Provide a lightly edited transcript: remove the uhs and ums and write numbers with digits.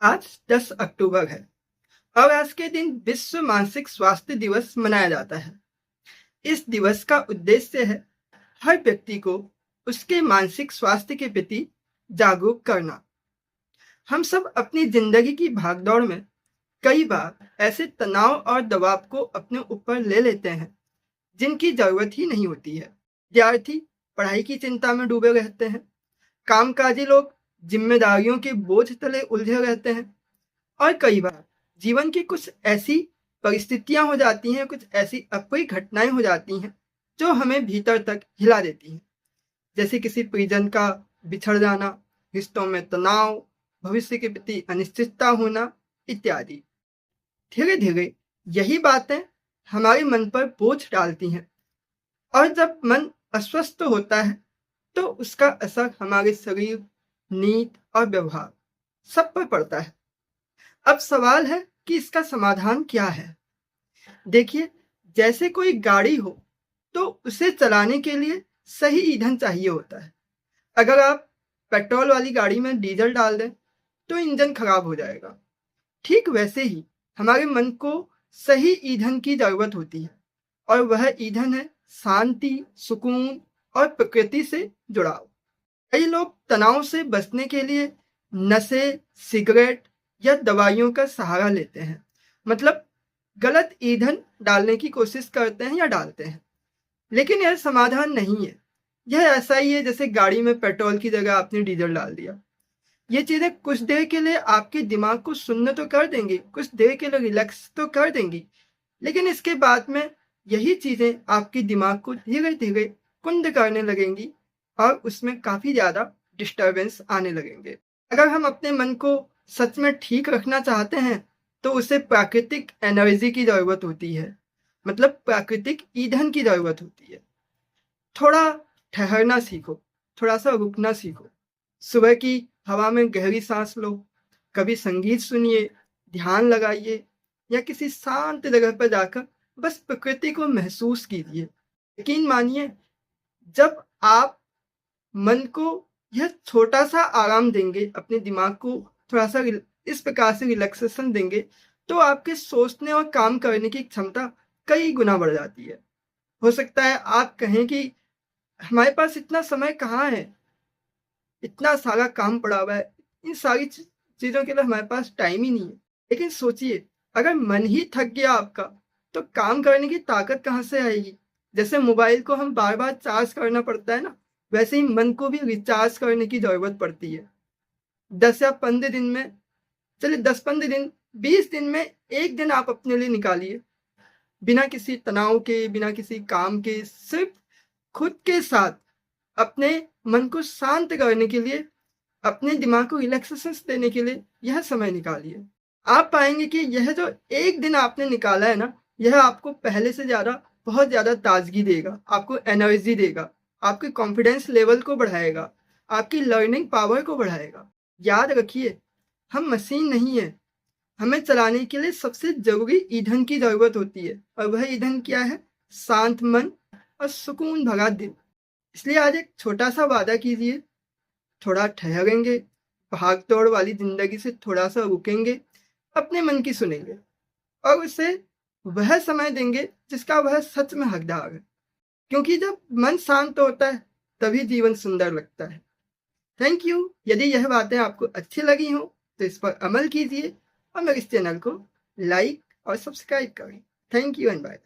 आज 10 अक्टूबर है और आज के दिन विश्व मानसिक स्वास्थ्य दिवस मनाया जाता है। इस दिवस का उद्देश्य है हर व्यक्ति को उसके मानसिक स्वास्थ्य के प्रति जागरूक करना। हम सब अपनी जिंदगी की भागदौड़ में कई बार ऐसे तनाव और दबाव को अपने ऊपर ले लेते हैं जिनकी जरूरत ही नहीं होती है। विद्यार्थी पढ़ाई की चिंता में डूबे रहते हैं, कामकाजी लोग जिम्मेदारियों के बोझ तले उलझे रहते हैं और कई बार जीवन की कुछ ऐसी परिस्थितियां हो जाती हैं, कुछ ऐसी अप्रिय घटनाएं हो जाती हैं जो हमें भीतर तक हिला देती हैं। जैसे किसी परिजन का बिछड़ जाना, रिश्तों में तनाव, भविष्य के प्रति अनिश्चितता होना इत्यादि। धीरे धीरे यही बातें हमारे मन पर बोझ डालती हैं और जब मन अस्वस्थ होता है तो उसका असर हमारे शरीर, नींद और व्यवहार सब पर पड़ता है। अब सवाल है कि इसका समाधान क्या है। देखिए, जैसे कोई गाड़ी हो तो उसे चलाने के लिए सही ईंधन चाहिए होता है। अगर आप पेट्रोल वाली गाड़ी में डीजल डाल दें तो इंजन खराब हो जाएगा। ठीक वैसे ही हमारे मन को सही ईंधन की जरूरत होती है और वह ईंधन है शांति, सुकून और प्रकृति से जुड़ाव। कई लोग तनाव से बचने के लिए नशे, सिगरेट या दवाइयों का सहारा लेते हैं, मतलब गलत ईंधन डालने की कोशिश करते हैं या डालते हैं। लेकिन यह समाधान नहीं है। यह ऐसा ही है जैसे गाड़ी में पेट्रोल की जगह आपने डीजल डाल दिया। ये चीजें कुछ देर के लिए आपके दिमाग को सुन्न तो कर देंगी, कुछ देर के लिए रिलैक्स तो कर देंगी, लेकिन इसके बाद में यही चीजें आपके दिमाग को धीरे धीरे कुंद करने लगेंगी और उसमें काफी ज्यादा डिस्टरबेंस आने लगेंगे। अगर हम अपने मन को सच में ठीक रखना चाहते हैं तो उसे प्राकृतिक एनर्जी की जरूरत होती है, मतलब प्राकृतिक ईंधन की जरूरत होती है। थोड़ा ठहरना सीखो, थोड़ा सा रुकना सीखो। सुबह की हवा में गहरी सांस लो, कभी संगीत सुनिए, ध्यान लगाइए या किसी शांत जगह पर जाकर बस प्रकृति को महसूस कीजिए। यकीन मानिए, जब आप मन को यह छोटा सा आराम देंगे, अपने दिमाग को थोड़ा सा इस प्रकार से रिलैक्सेशन देंगे, तो आपके सोचने और काम करने की क्षमता कई गुना बढ़ जाती है। हो सकता है आप कहें कि हमारे पास इतना समय कहाँ है, इतना सारा काम पड़ा हुआ है, इन सारी चीजों के लिए हमारे पास टाइम ही नहीं है। लेकिन सोचिए, अगर मन ही थक गया आपका तो काम करने की ताकत कहाँ से आएगी। जैसे मोबाइल को हम बार बार चार्ज करना पड़ता है ना, वैसे ही मन को भी रिचार्ज करने की जरूरत पड़ती है। 10 या 15 दिन में, चलिए 10-15 दिन, 20 दिन में एक दिन आप अपने लिए निकालिए, बिना किसी तनाव के, बिना किसी काम के, सिर्फ खुद के साथ अपने मन को शांत करने के लिए, अपने दिमाग को रिलैक्सेशन देने के लिए यह समय निकालिए। आप पाएंगे कि यह जो एक दिन आपने निकाला है ना, यह आपको पहले से ज्यादा बहुत ज्यादा ताजगी देगा, आपको एनर्जी देगा, आपके कॉन्फिडेंस लेवल को बढ़ाएगा, आपकी लर्निंग पावर को बढ़ाएगा। याद रखिए, हम मशीन नहीं है। हमें चलाने के लिए सबसे जरूरी ईंधन की जरूरत होती है और वह ईंधन क्या है? शांत मन और सुकून भरा दिल। इसलिए आज एक छोटा सा वादा कीजिए, थोड़ा ठहरेंगे, भाग दौड़ वाली जिंदगी से थोड़ा सा रुकेंगे, अपने मन की सुनेंगे और उसे वह समय देंगे जिसका वह सच में हकदार है। क्योंकि जब मन शांत होता है तभी जीवन सुंदर लगता है। Thank you. यदि यह बातें आपको अच्छी लगी हो तो इस पर अमल कीजिए और मेरे इस चैनल को लाइक और सब्सक्राइब करें। Thank you and bye.